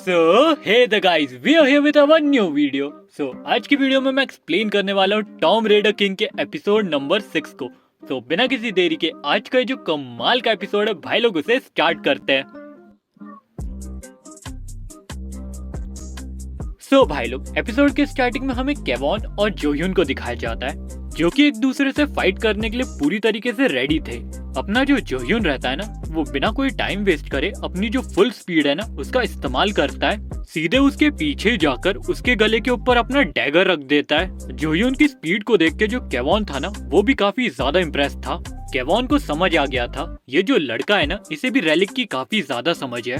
Hey the guys, we are here with our new video. आज की video में मैं एक्सप्लेन करने वाला हूँ टॉम रेडर किंग के एपिसोड नंबर 6 को। बिना किसी देरी के आज का जो कमाल का एपिसोड है भाई लोग उसे स्टार्ट करते हैं। भाई लोग एपिसोड के स्टार्टिंग में हमें केवॉन और जोह्यून को दिखाया जाता है जो कि एक दूसरे से फाइट करने के लिए पूरी तरीके से रेडी थे। अपना जो जोह्यून रहता है ना वो बिना कोई टाइम वेस्ट करे अपनी जो फुल स्पीड है ना उसका इस्तेमाल करता है, सीधे उसके पीछे जाकर उसके गले के ऊपर अपना डैगर रख देता है। जोह्यून की स्पीड को देख के जो केवॉन था ना वो भी काफी ज्यादा इम्प्रेस था। केवॉन को समझ आ गया था ये जो लड़का है ना इसे भी रेलिक की काफी ज्यादा समझ है।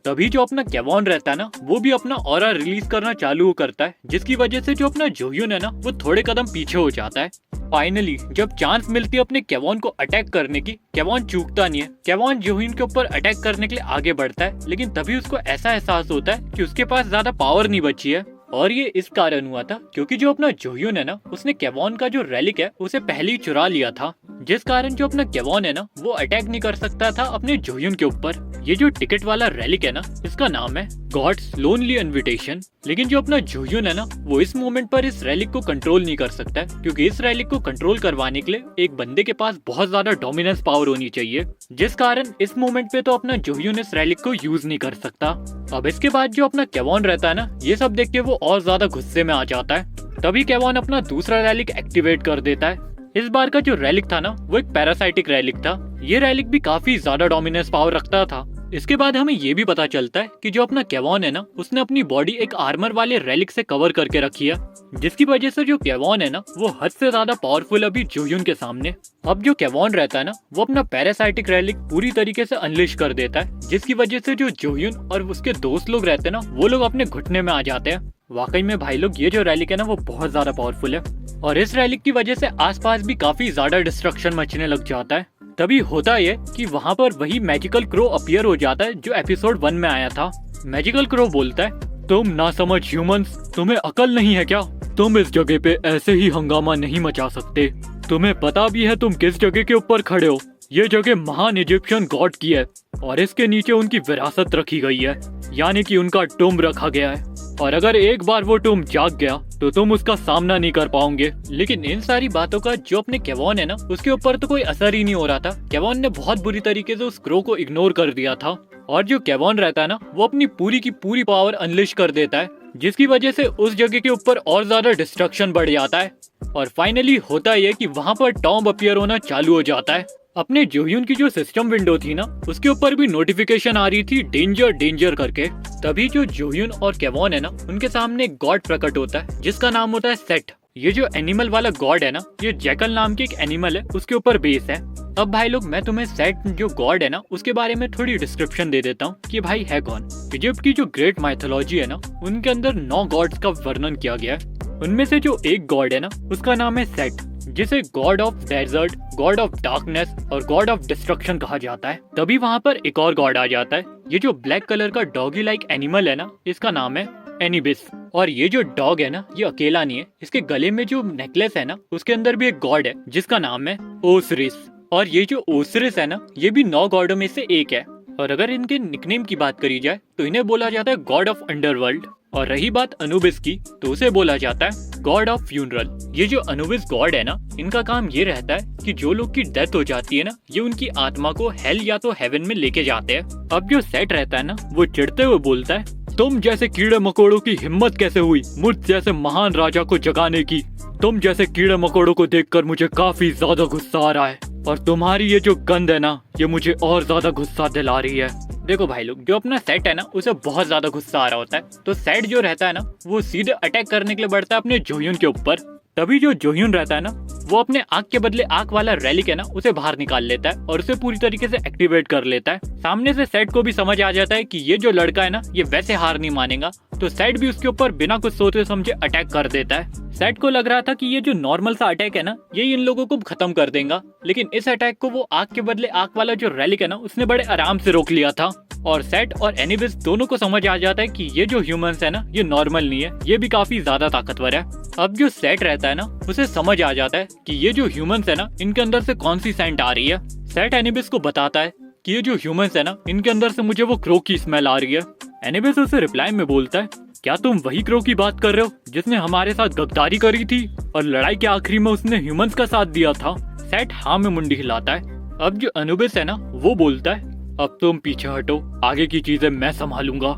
तभी जो अपना केवॉन रहता है ना वो भी अपना ऑरा रिलीज करना चालू करता है, जिसकी वजह से जो अपना जोह्यून है ना वो थोड़े कदम पीछे हो जाता है। फाइनली जब चांस मिलती है अपने केवॉन को अटैक करने की, केवॉन चूकता नहीं है। केवॉन जोह्यून के ऊपर अटैक करने के लिए आगे बढ़ता है, लेकिन तभी उसको ऐसा एहसास होता है कि उसके पास ज्यादा पावर नहीं बची है। और ये इस कारण हुआ था क्योंकि जो अपना जोह्यून है ना उसने केवॉन का जो रेलिक है उसे पहले ही चुरा लिया था, जिस कारण जो अपना केवॉन है ना वो अटैक नहीं कर सकता था अपने जोह्यून के ऊपर। ये जो टिकट वाला रेलिक है ना इसका नाम है गॉड्स लोनली इनविटेशन। लेकिन जो अपना जोह्यून है ना वो इस मोमेंट पर इस रेलिक को कंट्रोल नहीं कर सकता है, क्योंकि इस रेलिक को कंट्रोल करवाने के लिए एक बंदे के पास बहुत ज्यादा डोमिनेंस पावर होनी चाहिए, जिस कारण इस मोमेंट पे तो अपना जोह्यून इस रेलिक को यूज नहीं कर सकता। अब इसके बाद जो अपना केवॉन रहता है ना ये सब देख के वो और ज्यादा गुस्से में आ जाता है। तभी केवॉन अपना दूसरा रेलिक एक्टिवेट कर देता है। इस बार का जो रेलिक था ना वो एक पैरासाइटिक रेलिक था। ये रेलिक भी काफी ज्यादा डोमिनेंस पावर रखता था। इसके बाद हमें ये भी पता चलता है कि जो अपना केवॉन है ना उसने अपनी बॉडी एक आर्मर वाले रेलिक से कवर करके रखी है, जिसकी वजह से जो केवॉन है ना वो हद से ज्यादा पावरफुल अभी जोह्यून के सामने। अब जो केवॉन रहता है ना वो अपना पैरासाइटिक रेलिक पूरी तरीके से अनलिश कर देता है, जिसकी वजह से जो जोह्यून और उसके दोस्त लोग रहते हैं ना वो लोग अपने घुटने में आ जाते हैं। वाकई में भाई लोग ये जो रेलिक है ना वो बहुत ज्यादा पावरफुल है, और इस रेलिक की वजह से आसपास भी काफी ज्यादा डिस्ट्रक्शन मचने लग जाता है। तभी होता है कि वहाँ पर वही मैजिकल क्रो अपीयर हो जाता है जो एपिसोड 1 में आया था। मैजिकल क्रो बोलता है, तुम ना समझ ह्यूमंस, तुम्हें अकल नहीं है क्या? तुम इस जगह पे ऐसे ही हंगामा नहीं मचा सकते। तुम्हें पता भी है तुम किस जगह के ऊपर खड़े हो। ये जगह महान इजिप्शियन गॉड की है और इसके नीचे उनकी विरासत रखी गई है, यानी कि उनका टुम्ब रखा गया है, और अगर एक बार वो टुम्ब जाग गया तो तुम उसका सामना नहीं कर पाओगे। लेकिन इन सारी बातों का जो अपने केवॉन है ना उसके ऊपर तो कोई असर ही नहीं हो रहा था। केवॉन ने बहुत बुरी तरीके से उस क्रो को इग्नोर कर दिया था, और जो केवॉन रहता है ना वो अपनी पूरी की पूरी पावर अनलिश कर देता है, जिसकी वजह से उस जगह के ऊपर और ज्यादा डिस्ट्रक्शन बढ़ जाता है। और फाइनली होता है कि वहाँ पर टॉम्ब अपीयर होना चालू हो जाता है। अपने जोह्यून की जो सिस्टम विंडो थी ना उसके ऊपर भी नोटिफिकेशन आ रही थी डेंजर डेंजर करके। तभी जो जोह्यून और केवॉन है ना उनके सामने एक गॉड प्रकट होता है जिसका नाम होता है सेट। ये जो एनिमल वाला गॉड है ना ये जैकल नाम की एक एनिमल है, उसके ऊपर बेस है। अब भाई लोग मैं तुम्हें सेट जो गॉड है ना उसके बारे में थोड़ी डिस्क्रिप्शन दे देता हूँ कि भाई है कौन। इजिप्ट की जो ग्रेट माइथोलॉजी है ना उनके अंदर 9 गॉड्स का वर्णन किया गया है। उनमें से जो एक गॉड है ना उसका नाम है सेट, जिसे god of desert, god of darkness और गॉड ऑफ डिस्ट्रक्शन कहा जाता है। तभी वहाँ पर एक और गॉड आ जाता है। ये जो ब्लैक कलर का डॉगी लाइक एनिमल है ना इसका नाम है एनिबिस। और ये जो डॉग है ना ये अकेला नहीं है, इसके गले में जो नेकलेस है ना उसके अंदर भी एक गॉड है जिसका नाम है ओसिरिस। और ये जो ओसिरिस है ना ये भी 9 गॉडों में से एक है। और अगर इनके निकनेम की बात करी जाए तो इन्हें बोला जाता है गॉड ऑफ अंडरवर्ल्ड। और रही बात अनुबिस की तो उसे बोला जाता है गॉड ऑफ फ्यूनरल। ये जो अनुबिस गॉड है ना इनका काम ये रहता है कि जो लोग की डेथ हो जाती है ना ये उनकी आत्मा को हेल या तो हेवन में लेके जाते हैं। अब जो सेट रहता है ना वो चिढ़ते हुए बोलता है, तुम जैसे कीड़े मकोड़ों की हिम्मत कैसे हुई मुझ जैसे महान राजा को जगाने की? तुम जैसे कीड़े मकोड़ों को देखकर मुझे काफी ज्यादा गुस्सा आ रहा है, और तुम्हारी ये जो गंध है ना ये मुझे और ज्यादा गुस्सा दिला रही है। देखो भाई लोग जो अपना सेट है ना उसे बहुत ज्यादा गुस्सा आ रहा होता है, तो सेट जो रहता है ना वो सीधे अटैक करने के लिए बढ़ता है अपने जोह्यून के ऊपर। तभी जो जोह्यून रहता है ना वो अपने आंख के बदले आंख वाला रेलिक है ना उसे बाहर निकाल लेता है और उसे पूरी तरीके से एक्टिवेट कर लेता है। सामने से सेट को भी समझ आ जाता है कि ये जो लड़का है ना ये वैसे हार नहीं मानेगा, तो सेट भी उसके ऊपर बिना कुछ सोचे समझे अटैक कर देता है। सेट को लग रहा था कि ये जो नॉर्मल सा अटैक है ना यही इन लोगों को खत्म कर देगा, लेकिन इस अटैक को वो आंख के बदले आंख वाला जो रेलिक है ना उसने बड़े आराम से रोक लिया था। और सेट और एनिबिस दोनों को समझ आ जाता है कि ये जो ह्यूमंस है ना ये नॉर्मल नहीं है, ये भी काफी ज्यादा ताकतवर है। अब जो सेट रहता है ना उसे समझ आ जाता है कि ये जो ह्यूमंस है ना इनके अंदर से कौन सी सेंट आ रही है। सेट एनिबिस को बताता है कि ये जो ह्यूमंस है ना इनके अंदर से मुझे वो क्रो की स्मेल आ रही है। एनिबिस उसे रिप्लाई में बोलता है, क्या तुम वही क्रो की बात कर रहे हो जिसने हमारे साथ गद्दारी करी थी और लड़ाई के आखिरी में उसने ह्यूमंस का साथ दिया था? सेट हाँ में मुंडी हिलाता है। अब जो अनुबिस है ना वो बोलता है, अब तुम पीछे हटो, आगे की चीजें मैं संभालूंगा।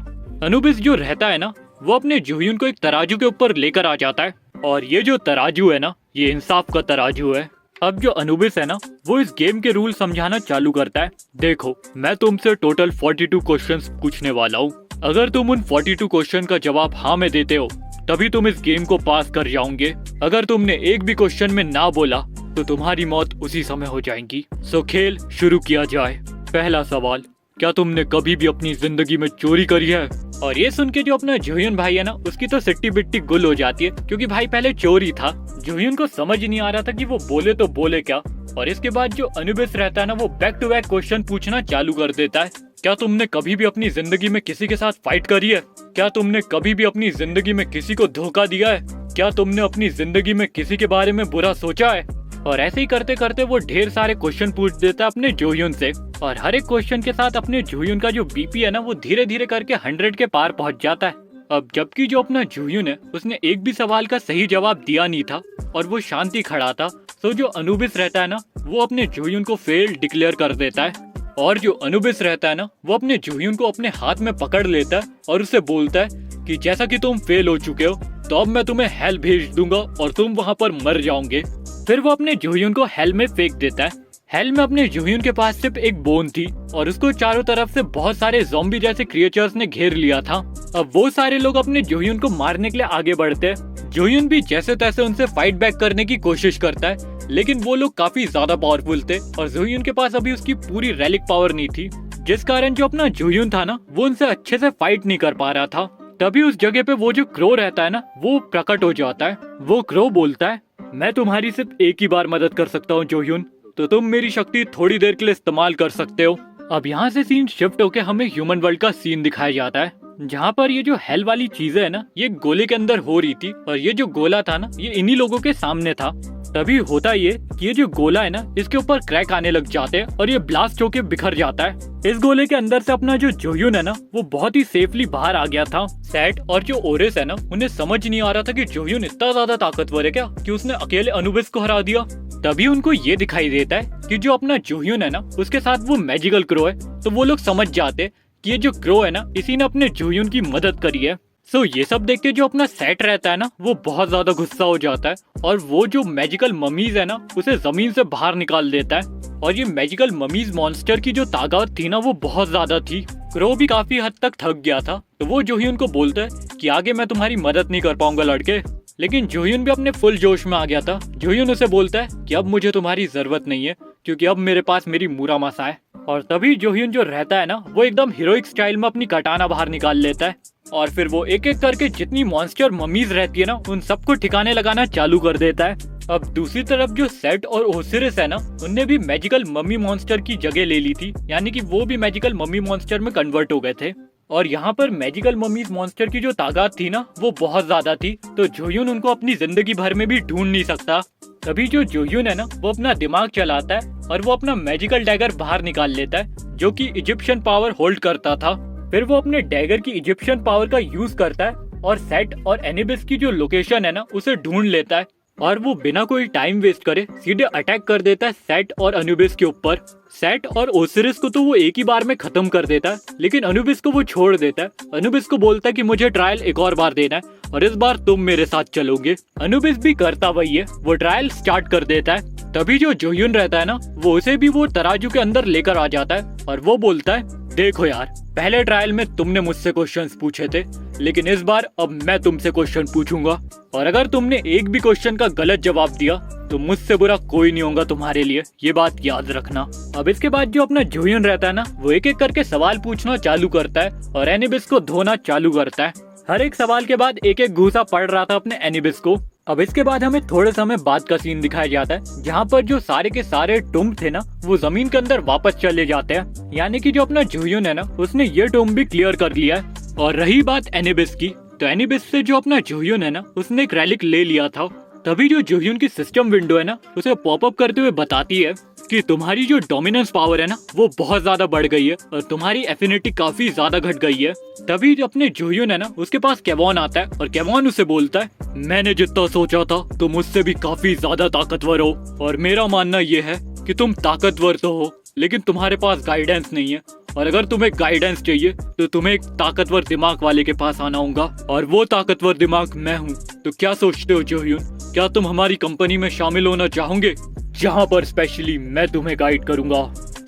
अनुबिस जो रहता है ना वो अपने जोह्यून को एक तराजू के ऊपर लेकर आ जाता है और ये जो तराजू है ना ये इंसाफ का तराजू है। अब जो अनुबिस है ना वो इस गेम के रूल समझाना चालू करता है। देखो, मैं तुमसे टोटल 42 क्वेश्चंस पूछने वाला हूँ। अगर तुम उन 42 क्वेश्चन का जवाब हाँ में देते हो तभी तुम इस गेम को पास कर जाओगे। अगर तुमने एक भी क्वेश्चन में ना बोला तो तुम्हारी मौत उसी समय हो जाएगी। सो खेल शुरू किया जाए। पहला सवाल, क्या तुमने कभी भी अपनी जिंदगी में चोरी करी है? और ये सुन के जो अपना जोह्यून भाई है ना उसकी तो सिट्टी बिट्टी गुल हो जाती है, क्योंकि भाई पहले चोर ही था। जोह्यून को समझ नहीं आ रहा था कि वो बोले तो बोले क्या। और इसके बाद जो अनुबिस रहता है ना वो बैक टू बैक क्वेश्चन पूछना चालू कर देता है। क्या तुमने कभी भी अपनी जिंदगी में किसी के साथ फाइट करी है? क्या तुमने कभी भी अपनी जिंदगी में किसी को धोखा दिया है? क्या तुमने अपनी जिंदगी में किसी के बारे में बुरा सोचा है? और ऐसे ही करते करते वो ढेर सारे क्वेश्चन पूछ देता है अपने जोह्यून से। और हर एक क्वेश्चन के साथ अपने जोह्यून का जो बीपी है ना वो धीरे धीरे करके 100 के पार पहुंच जाता है। अब जबकि जो अपना जोह्यून है उसने एक भी सवाल का सही जवाब दिया नहीं था और वो शांति खड़ा था, तो जो अनुबिस रहता है ना वो अपने जोह्यून को फेल डिक्लेयर कर देता है। और जो अनुबिस रहता है ना वो अपने जोह्यून को अपने हाथ में पकड़ लेता है और उसे बोलता है कि जैसा कि तुम फेल हो चुके हो तो अब मैं तुम्हें हेल भेज दूंगा और तुम वहाँ पर मर जाओगे। फिर वो अपने जोह्यून को हेल में फेंक देता है। हेल में अपने जोह्यून के पास सिर्फ एक बोन थी और उसको चारों तरफ से बहुत सारे ज़ॉम्बी जैसे क्रिएचर्स ने घेर लिया था। अब वो सारे लोग अपने जोह्यून को मारने के लिए आगे बढ़ते हैं। जोह्यून भी जैसे तैसे उनसे फाइट बैक करने की कोशिश करता है, लेकिन वो लोग काफी ज्यादा पावरफुल थे और जोह्यून के पास अभी उसकी पूरी रेलिक पावर नहीं थी, जिस कारण जो अपना जोह्यून था ना वो उनसे अच्छे से फाइट नहीं कर पा रहा था। तभी उस जगह पे वो जो क्रो रहता है ना वो प्रकट हो जाता है। वो क्रो बोलता है, मैं तुम्हारी सिर्फ एक ही बार मदद कर सकता हूँ जोह्यून, तो तुम मेरी शक्ति थोड़ी देर के लिए इस्तेमाल कर सकते हो। अब यहाँ से सीन शिफ्ट होके हमें ह्यूमन वर्ल्ड का सीन दिखाया जाता है, जहाँ पर ये जो हेल वाली चीजें है ना ये गोले के अंदर हो रही थी और ये जो गोला था ना ये इन्हीं लोगों के सामने था। तभी होता ये कि ये जो गोला है ना इसके ऊपर क्रैक आने लग जाते हैं और ये ब्लास्ट होके बिखर जाता है। इस गोले के अंदर से अपना जो जोह्यून है ना वो बहुत ही सेफली बाहर आ गया था। सेट और जो ओरेस है ना उन्हें समझ नहीं आ रहा था कि जोह्यून इतना ज्यादा ताकतवर है क्या कि उसने अकेले अनुबिस को हरा दिया। तभी उनको ये दिखाई देता है कि जो अपना जोह्यून है ना उसके साथ वो मैजिकल क्रो है, तो वो लोग समझ जाते कि ये जो क्रो है ना इसी ने अपने जोह्यून की मदद करी है। सो ये सब देख के जो अपना सेट रहता है ना वो बहुत ज्यादा गुस्सा हो जाता है और वो जो मैजिकल ममीज है ना उसे जमीन से बाहर निकाल देता है। और ये मैजिकल ममीज मॉन्स्टर की जो ताकत थी ना वो बहुत ज्यादा थी। क्रो भी काफी हद तक थक गया था, तो वो जोह्यून को बोलता है कि आगे मैं तुम्हारी मदद नहीं कर पाऊंगा लड़के। लेकिन जोह्यून भी अपने फुल जोश में आ गया था। जोह्यून उसे बोलता है कि अब मुझे तुम्हारी जरूरत नहीं है, क्योंकि अब मेरे पास मेरी मुरामासा है। और तभी जोह्यून जो रहता है ना वो एकदम हीरोइक स्टाइल में अपनी कटाना बाहर निकाल लेता है और फिर वो एक एक करके जितनी मॉन्स्टर ममीज रहती है ना उन सबको ठिकाने लगाना चालू कर देता है। अब दूसरी तरफ जो सेट और ओसिरिस है ना उनने भी मैजिकल मम्मी मॉन्स्टर की जगह ले ली थी, यानी कि वो भी मैजिकल मम्मी मॉन्स्टर में कन्वर्ट हो गए थे। और यहाँ पर मैजिकल मम्मीज मॉन्स्टर की जो ताकत थी ना वो बहुत ज्यादा थी, तो जोह्यून उनको अपनी जिंदगी भर में भी ढूंढ नहीं सकता। तभी जो जोह्यून है ना वो अपना दिमाग चलाता है और वो अपना मैजिकल डैगर बाहर निकाल लेता है जो कि इजिप्शियन पावर होल्ड करता था। फिर वो अपने डैगर की इजिप्शियन पावर का यूज करता है और सेट और एनिबिस की जो लोकेशन है ना उसे ढूंढ लेता है और वो बिना कोई टाइम वेस्ट करे सीधे अटैक कर देता है सेट और अनुबिस के ऊपर। सेट और ओसिरिस को तो वो एक ही बार में खत्म कर देता है, लेकिन अनुबिस को वो छोड़ देता है। अनुबिस को बोलता है कि मुझे ट्रायल एक और बार देना है और इस बार तुम मेरे साथ चलोगे। अनुबिस भी करता वही है, वो ट्रायल स्टार्ट कर देता है। तभी जो जोह्यून रहता है ना वो उसे भी वो तराजू के अंदर लेकर आ जाता है और वो बोलता है, देखो यार, पहले ट्रायल में तुमने मुझसे क्वेश्चंस पूछे थे, लेकिन इस बार अब मैं तुमसे क्वेश्चन पूछूंगा और अगर तुमने एक भी क्वेश्चन का गलत जवाब दिया तो मुझसे बुरा कोई नहीं होगा तुम्हारे लिए, ये बात याद रखना। अब इसके बाद जो अपना जोह्यून रहता है ना वो एक एक करके सवाल पूछना चालू करता है और एनिबिस को धोना चालू करता है। हर एक सवाल के बाद एक एक घूसा पड़ रहा था अपने एनिबिस को। अब इसके बाद हमें थोड़े समय बाद का सीन दिखाया जाता है, जहाँ पर जो सारे के सारे टुम्ब थे ना वो जमीन के अंदर वापस चले जाते हैं, यानी कि जो अपना जोह्यून है ना उसने ये टुम्ब भी क्लियर कर लिया है। और रही बात एनिबिस की, तो एनिबिस से जो अपना जोह्यून है ना उसने एक रेलिक ले लिया था तभी जो जोह्यून की सिस्टम विंडो है ना उसे पॉपअप करते हुए बताती है कि तुम्हारी जो डोमिनेंस पावर है ना वो बहुत ज्यादा बढ़ गई है और तुम्हारी एफिनिटी काफी ज्यादा घट गई है। तभी जो अपने जोह्यून है ना उसके पास केवॉन आता है और केवॉन उसे बोलता है, मैंने जितना सोचा था तुम मुझसे भी काफी ज्यादा ताकतवर हो और मेरा मानना ये है कि तुम ताकतवर तो हो लेकिन तुम्हारे पास गाइडेंस नहीं है, और अगर तुम्हें गाइडेंस चाहिए तो तुम्हें एक ताकतवर दिमाग वाले के पास आना होगा और वो ताकतवर दिमाग मैं हूँ। तो क्या सोचते हो जोह्यून, क्या तुम हमारी कंपनी में शामिल होना चाहोगे जहाँ पर स्पेशली मैं तुम्हें गाइड करूंगा।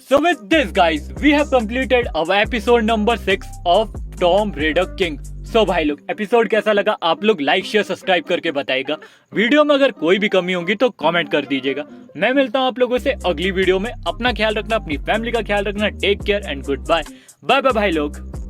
So with this guys, we have completed our episode number 6 of Tomb Raider King. So भाई लोग एपिसोड कैसा लगा आप लोग लाइक शेयर सब्सक्राइब करके बताइएगा। वीडियो में अगर कोई भी कमी होगी तो कमेंट कर दीजिएगा। मैं मिलता हूँ आप लोगों से अगली वीडियो में। अपना ख्याल रखना, अपनी फैमिली का ख्याल रखना। Take care and goodbye. Bye bye भाई लोग।